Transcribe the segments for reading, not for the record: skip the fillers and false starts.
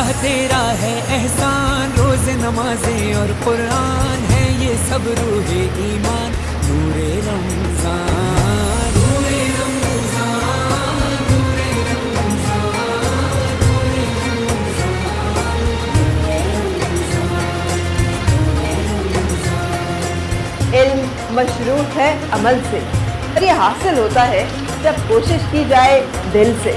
अल्लाह तेरा है एहसान, रोज़ नमाजें और कुरान है ये सब रूहे ईमान, नूरे रमज़ान नूरे रमज़ान नूरे रमज़ान नूरे रमज़ान। इल्म मशरूत है अमल से, और ये हासिल होता है जब कोशिश की जाए दिल से।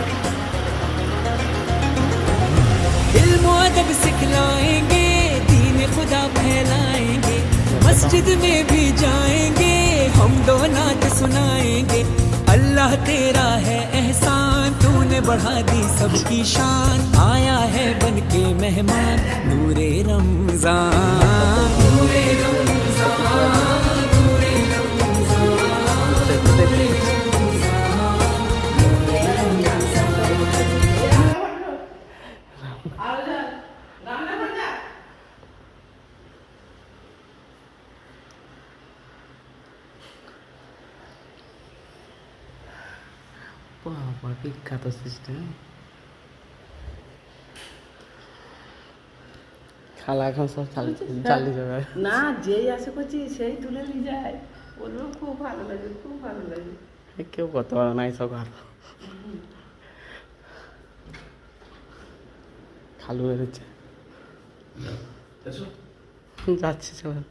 इल्म और अदब सिखलाएंगे, दीन खुदा फैलाएंगे, मस्जिद में भी जाएंगे, हम दो नात सुनाएंगे। अल्लाह तेरा है एहसान, तूने बढ़ा दी सबकी शान, आया है बन के मेहमान, नूरे रमज़ान नूरे रमज़ान नूरे रमज़ान। বাবা বিখ্যাত সিস্টেম। খালা এখন সব চালিয়ে যাবে না, যেই আসে করছি সেই তুলে নিয়ে যায়, বলবো খুব ভালো লাগে, খুব ভালো লাগে। কেউ করতে পারে না এইসব ঘর। খালু বেরোচ্ছে, যাচ্ছে চলে।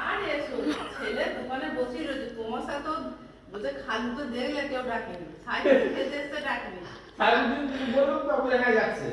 আর এসো, ছেলে দোকানে বসে রয়েছে, তোমার সাথে বলতে খালু তো দেখলে কেউ ডাকেনি, সাইকেল খেতে এসে ডাকেনি। সারাদিন বললাম তো আপনার এখানে যাচ্ছে।